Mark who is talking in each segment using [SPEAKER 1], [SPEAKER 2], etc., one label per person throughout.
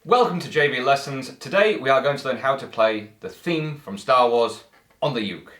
[SPEAKER 1] Welcome to JV Lessons. Today we are going to learn how to play the theme from Star Wars on the uke.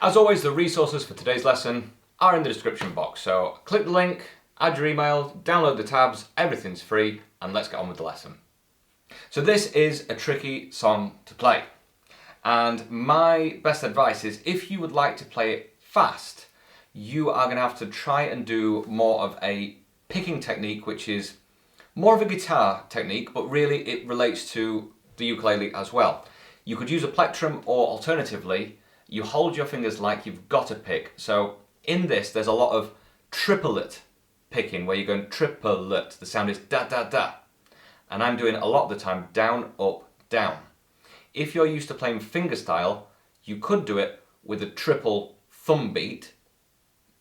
[SPEAKER 1] As always, the resources for today's lesson are in the description box, so click the link, add your email, download the tabs, everything's free, and let's get on with the lesson. So this is a tricky song to play, and my best advice is if you would like to play it fast, you are going to have to try and do more of a picking technique, which is more of a guitar technique, but really it relates to the ukulele as well. You could use a plectrum, or alternatively, you hold your fingers like you've got a pick. So in this, there's a lot of triplet picking, where you're going triplet. The sound is da da da. And I'm doing a lot of the time down, up, down. If you're used to playing fingerstyle, you could do it with a triple thumb beat,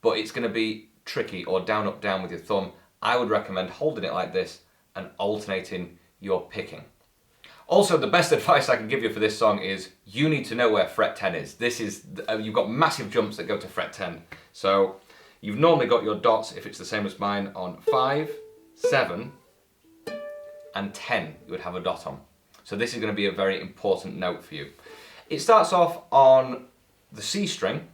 [SPEAKER 1] but it's going to be tricky, or down, up, down with your thumb. I would recommend holding it like this and alternating your picking. Also, the best advice I can give you for this song is you need to know where fret 10 is. You've got massive jumps that go to fret 10. So you've normally got your dots, if it's the same as mine, on 5, 7 and 10 you would have a dot on. So this is going to be a very important note for you. It starts off on the C string,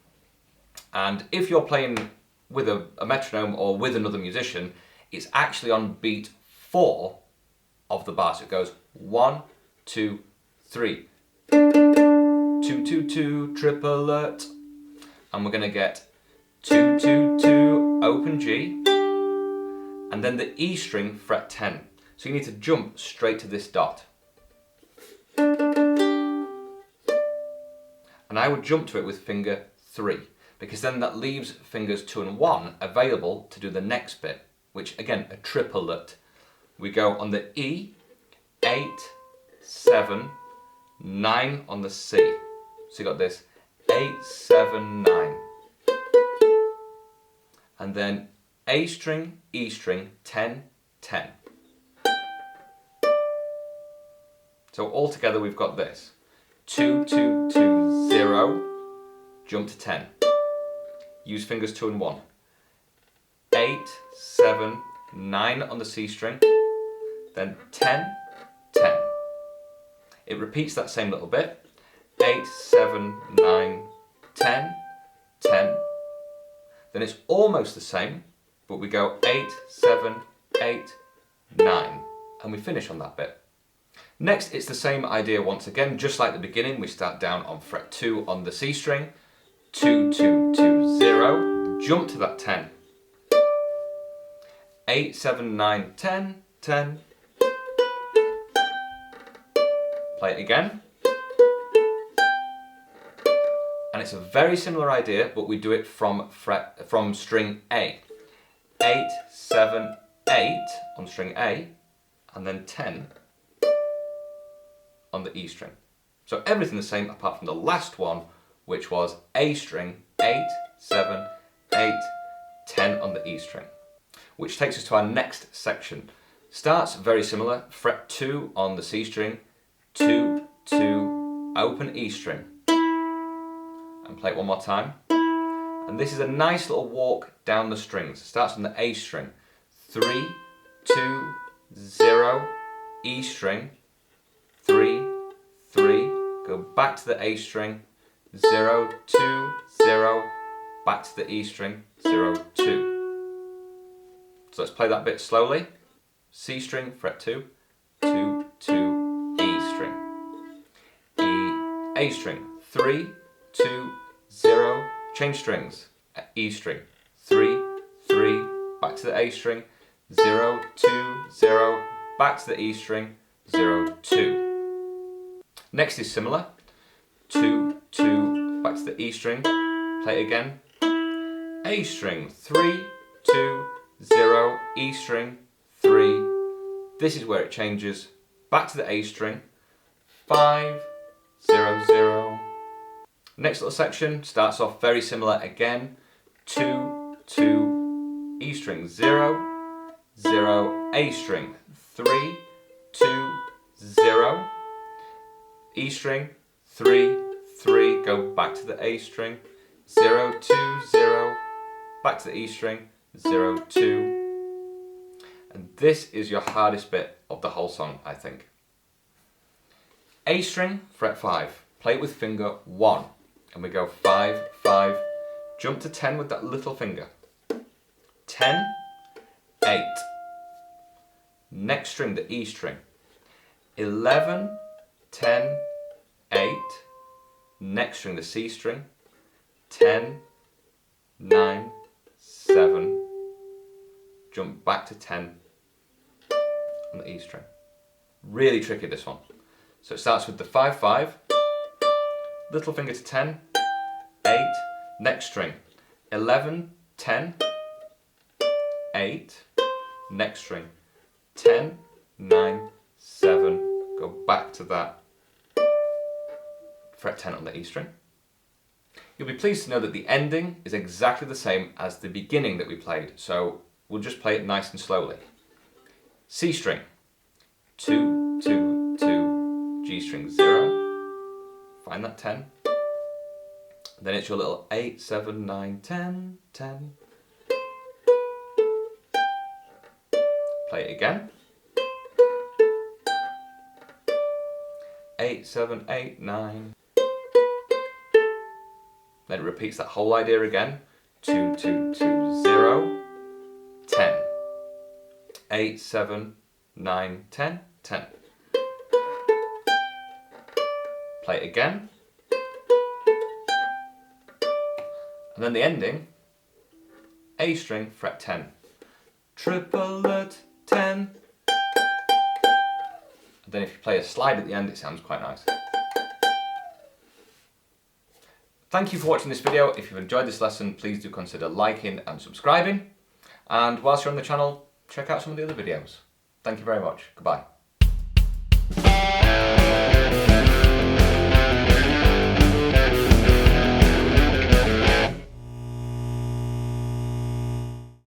[SPEAKER 1] and if you're playing with a metronome or with another musician, it's actually on beat 4 of the bar. So it goes 1, 2, 3. 2, 2, 2, triplet. And we're going to get 2, 2, 2, open G. And then the E string, fret 10. So you need to jump straight to this dot. And I would jump to it with finger 3, because then that leaves fingers 2 and 1 available to do the next bit, which again, a triplet. We go on the E, 8, 7, 9 on the C. So you got this 8, 7, 9. And then A string, E string, 10, 10. So all together we've got this. 2, 2, 2, 0, jump to 10. Use fingers 2 and 1. 8, 7, 9 on the C string. Then 10, 10. It repeats that same little bit. 8, 7, 9, 10, 10. Then it's almost the same, but we go 8, 7, 8, 9. And we finish on that bit. Next, it's the same idea once again, just like the beginning. We start down on fret 2 on the C string. 2, 2, 2, 0. Jump to that 10. 8, 7, 9, 10, 10. Play it again. And it's a very similar idea, but we do it from string A. 8, 7, 8 on string A, and then 10 on the E string. So everything the same apart from the last one, which was A string, 8, 7, 8, 10 on the E string. Which takes us to our next section. Starts very similar, fret 2 on the C string, 2, 2, open E string. And play it one more time. And this is a nice little walk down the strings. It starts on the A string, 3, 2, 0, E string, 3, 3, go back to the A string, 0, 2, 0, back to the E string, 0, 2. So let's play that bit slowly. C string, fret 2, 2, 2, E string, E, A string, 3, 2, 0, change strings, E string, 3, 3, back to the A string, 0, 2, 0, back to the E string, 0, 2. Next is similar, 2, 2, back to the E string, play it again, A string, 3, 2, 0, E string, 3. This is where it changes, back to the A string, 5, 0, 0. Next little section starts off very similar again, 2, 2, E string, 0, 0, A string, 3, 2, 0, E string, 3, 3, go back to the A string, 0, 2, 0, back to the E string, 0, 2. And this is your hardest bit of the whole song, I think. A string, fret 5, play it with finger 1, and we go 5, 5, jump to 10 with that little finger, 10, 8, next string, the E string, 11, 10, 8, next string, the C string, 10, 9, 7, jump back to 10 on the E string. Really tricky, this one. So it starts with the 5, 5, little finger to 10, 8, next string, 11, 10, 8, next string, 10, 9, 7, go back to that, fret 10 on the E string. You'll be pleased to know that the ending is exactly the same as the beginning that we played, so we'll just play it nice and slowly. C string, 2, 2, 2, G string, 0, find that 10, then it's your little 8, 7, 9, 10, 10, play it again, 8, 7, 8, 9, then it repeats that whole idea again, 2, 2, 2, 0, 10, 8, 7, 9, 10, 10. Play it again. And then the ending, A string, fret 10. Triplet 10. And then if you play a slide at the end, it sounds quite nice. Thank you for watching this video. If you've enjoyed this lesson, please do consider liking and subscribing. And whilst you're on the channel, check out some of the other videos. Thank you very much. Goodbye.